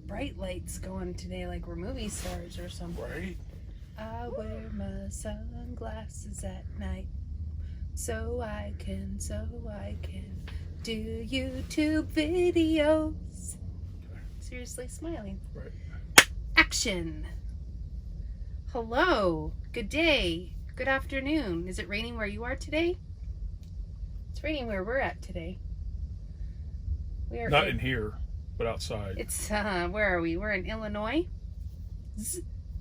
bright lights going today, like we're movie stars or something. Right? I wear my sunglasses at night so I can do YouTube videos. Seriously smiling. Right. Action. Hello. Good day. Good afternoon. Is it raining where you are today? It's raining where we're at today. We are Not in here, but outside. It's where are we? We're in Illinois.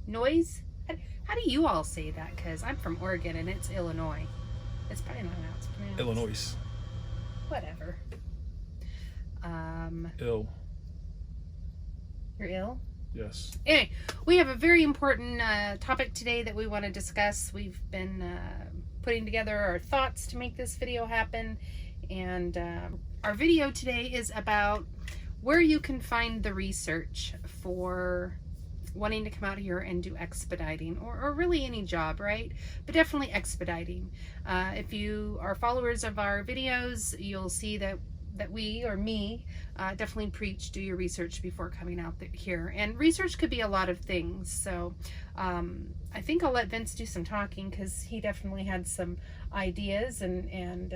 Noise. How do you all say that? Because I'm from Oregon and it's Illinois. It's probably not how it's pronounced. Illinois. Whatever. Ill. You're ill? Yes. Anyway, we have a very important topic today that we want to discuss. We've been putting together our thoughts to make this video happen. And our video today is about where you can find the research for wanting to come out here and do expediting, or really any job, right? But definitely expediting. If you are followers of our videos, you'll see that we, or me, definitely preach do your research before coming out here. And research could be a lot of things. So I think I'll let Vince do some talking because he definitely had some ideas and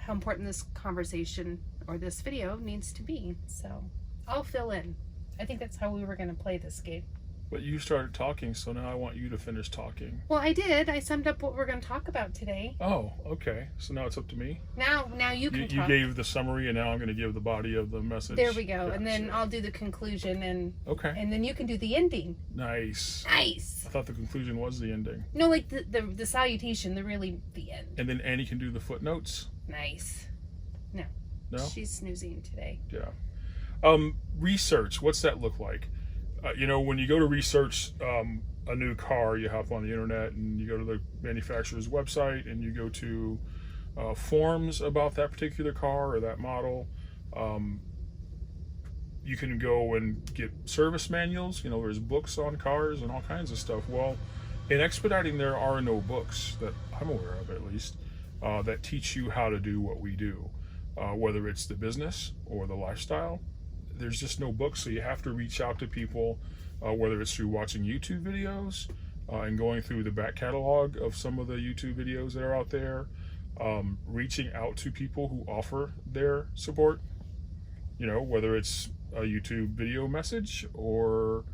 how important this conversation or this video needs to be. So I'll fill in. I think that's how we were going to play this game. But you started talking, so now I want you to finish talking. Well, I did. I summed up what we're going to talk about today. Oh, okay. So now it's up to me? Now you can talk. You gave the summary, and now I'm going to give the body of the message. There we go. Yeah, and then I'll do the conclusion, and okay. And then you can do the ending. Nice. Nice. I thought the conclusion was the ending. No, like the salutation, the end. And then Annie can do the footnotes? Nice. No? She's snoozing today. Yeah. Research, what's that look like? When you go to research a new car, you hop on the internet and you go to the manufacturer's website and you go to forums about that particular car or that model. You can go and get service manuals. There's books on cars and all kinds of stuff. Well, in expediting, there are no books that I'm aware of, at least, that teach you how to do what we do, whether it's the business or the lifestyle. There's just no book, so you have to reach out to people, whether it's through watching YouTube videos and going through the back catalog of some of the YouTube videos that are out there, reaching out to people who offer their support, whether it's a YouTube video message or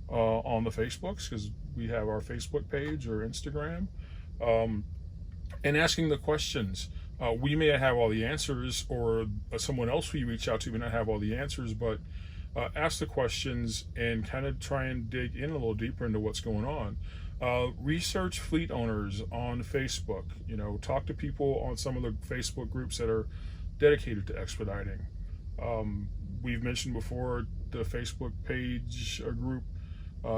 on the Facebooks, because we have our Facebook page or Instagram, and asking the questions. We may have all the answers, or someone else we reach out to may not have all the answers, but ask the questions and kind of try and dig in a little deeper into what's going on. Research fleet owners on Facebook. Talk to people on some of the Facebook groups that are dedicated to expediting. We've mentioned before the Facebook page or group,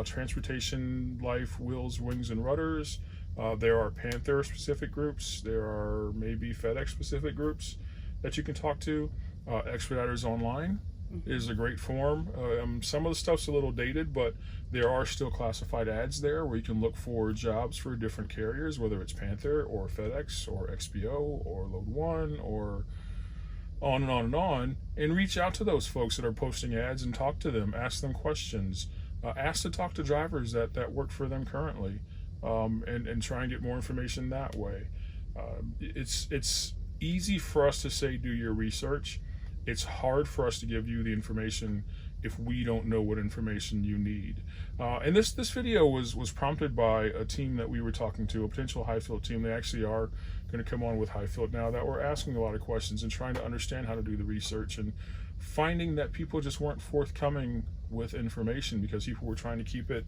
Transportation Life, Wheels, Wings, and Rudders. There are Panther specific groups. There are maybe FedEx specific groups that you can talk to. Expediters Online is a great forum. Some of the stuff's a little dated, but there are still classified ads there where you can look for jobs for different carriers, whether it's Panther or FedEx or XPO or Load One or on and on and on, and reach out to those folks that are posting ads and talk to them, ask them questions, ask to talk to drivers that work for them currently. And try and get more information that way. It's easy for us to say do your research. It's hard for us to give you the information if we don't know what information you need. And this video was prompted by a team that we were talking to, a potential Hyfield team. They actually are going to come on with Hyfield now, that were asking a lot of questions and trying to understand how to do the research, and finding that people just weren't forthcoming with information because people were trying to keep it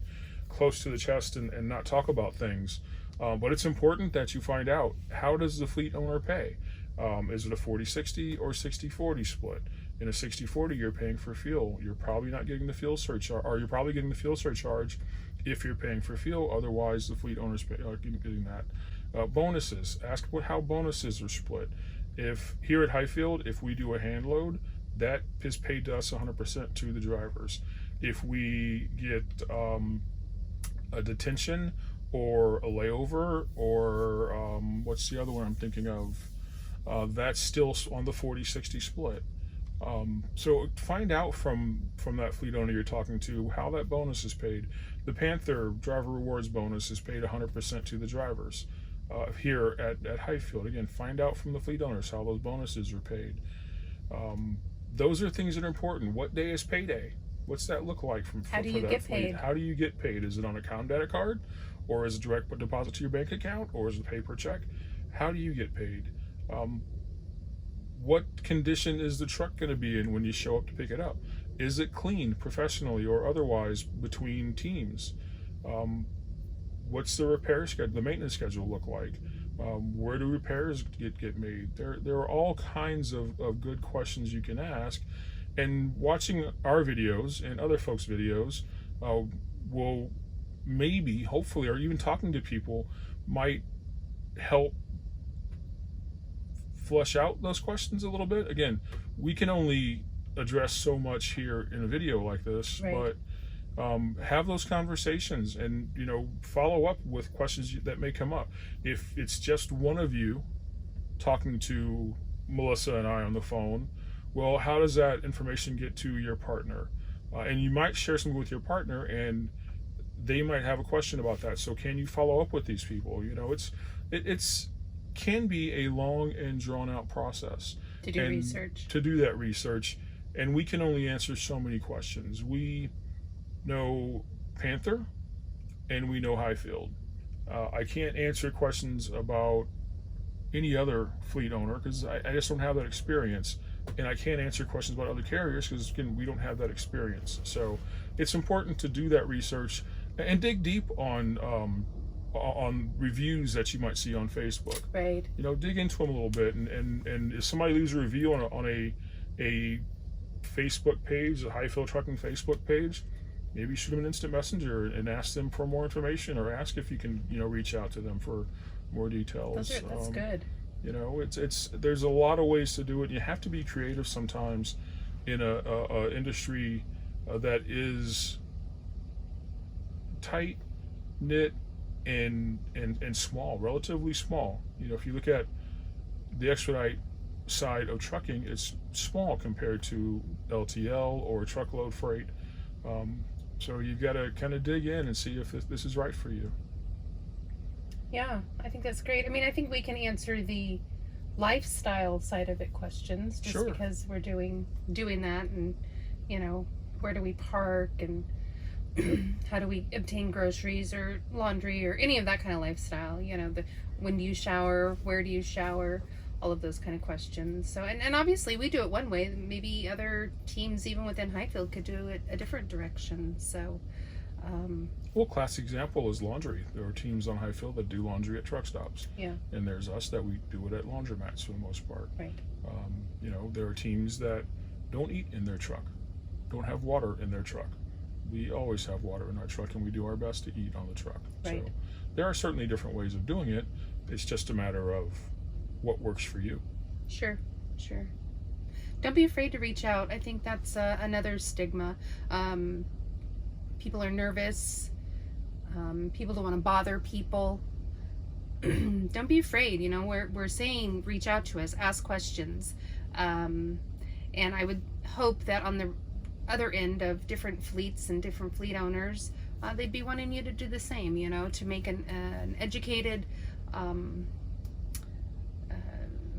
close to the chest and not talk about things. But it's important that you find out, how does the fleet owner pay? Is it a 40-60 or 60-40 split? In a 60-40, you're paying for fuel. You're probably not getting the fuel surcharge, or you're probably getting the fuel surcharge if you're paying for fuel. Otherwise, the fleet owners are getting that. Bonuses. Ask how bonuses are split. If here at Hyfield, if we do a hand load, that is paid to us 100% to the drivers. If we get a detention or a layover, or what's the other one I'm thinking of, that's still on the 40-60 split. So find out from that fleet owner you're talking to how that bonus is paid. The Panther driver rewards bonus is paid 100% to the drivers here at Hyfield. Again, find out from the fleet owners how those bonuses are paid. Those are things that are important. What day is payday? What's that look like for How do you that get fleet? paid? How do you get paid? Is it on a debit card, or is it direct deposit to your bank account, or is it paper check? How do you get paid? What condition is the truck going to be in when you show up to pick it up? Is it cleaned professionally or otherwise between teams? What's the repair schedule, the maintenance schedule look like? Where do repairs get made? There are all kinds of good questions you can ask, and watching our videos and other folks' videos will maybe, hopefully, or even talking to people might help flush out those questions a little bit. Again, we can only address so much here in a video like this, right. But have those conversations and follow up with questions that may come up. If it's just one of you talking to Melissa and I on the phone, well, how does that information get to your partner? And you might share something with your partner and they might have a question about that. So can you follow up with these people? It's can be a long and drawn out process to do research. To do that research, and we can only answer so many questions. We know Panther and we know Hyfield. I can't answer questions about any other fleet owner because I just don't have that experience, and I can't answer questions about other carriers because again, we don't have that experience. So it's important to do that research and dig deep on reviews that you might see on Facebook. Right. Dig into them a little bit, and if somebody leaves a review on a Facebook page, a Hyfield Trucking Facebook page, maybe shoot them an instant messenger and ask them for more information, or ask if you can reach out to them for more details. That's good. It's there's a lot of ways to do it. You have to be creative sometimes in a industry that is tight knit and small, relatively small. If you look at the expedite side of trucking, it's small compared to LTL or truckload freight. So you've got to kind of dig in and see if this is right for you. Yeah, I think that's great. I mean, I think we can answer the lifestyle side of it questions just Sure. because we're doing that, and where do we park, and how do we obtain groceries or laundry or any of that kind of lifestyle. When do you shower, where do you shower, all of those kind of questions. So and obviously we do it one way, maybe other teams even within Hyfield could do it a different direction. So well, classic example is laundry. There are teams on Hyfield that do laundry at truck stops. Yeah. And there's us that we do it at laundromats for the most part. Right. There are teams that don't eat in their truck, don't have water in their truck. We always have water in our truck, and we do our best to eat on the truck. Right. So there are certainly different ways of doing it. It's just a matter of what works for you. Sure. Don't be afraid to reach out. I think that's another stigma. People are nervous. People don't want to bother people. Don't be afraid. We're saying reach out to us, ask questions. And I would hope that on the other end of different fleets and different fleet owners, they'd be wanting you to do the same, to make an educated,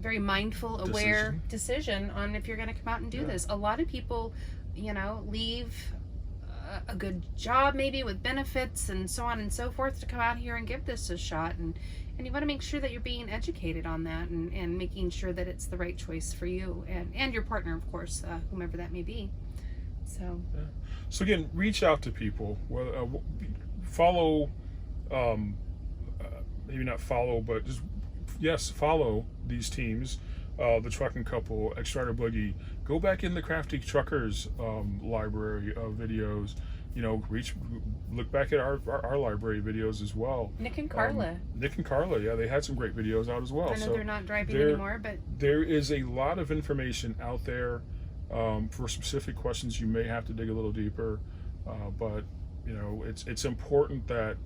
very mindful, aware decision on if you're going to come out and do this. A lot of people, leave a good job maybe with benefits and so on and so forth to come out here and give this a shot, and you want to make sure that you're being educated on that and making sure that it's the right choice for you and your partner, of course, whomever that may be. So again, reach out to people. Follow, maybe not follow, but just follow these teams. The Trucking Couple, Expediter Boogie. Go back in the Crafty Truckers library of videos. Look back at our library videos as well. Nick and Carla, yeah, they had some great videos out as well. I know they're not driving anymore, but there is a lot of information out there for specific questions. You may have to dig a little deeper, but it's important that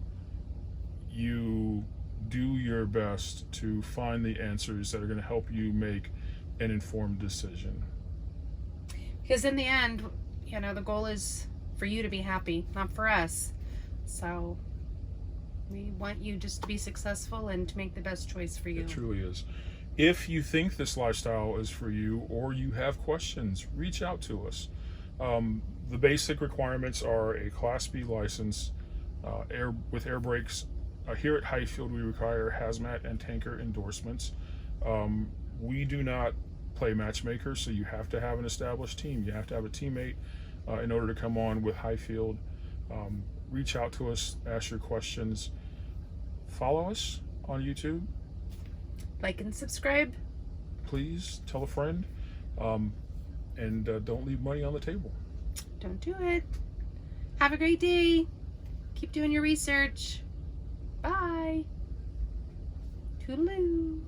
you do your best to find the answers that are going to help you make an informed decision. Because in the end, you know, the goal is for you to be happy, not for us. So we want you just to be successful and to make the best choice for you. It truly is. If you think this lifestyle is for you or you have questions, reach out to us. The basic requirements are a Class B license, with air brakes. Here at Hyfield, we require hazmat and tanker endorsements. We do not play matchmaker, so you have to have an established team. You have to have a teammate in order to come on with Hyfield. Reach out to us, ask your questions. Follow us on YouTube. Like and subscribe. Please tell a friend. And don't leave money on the table. Don't do it. Have a great day. Keep doing your research. Bye. Toodaloo.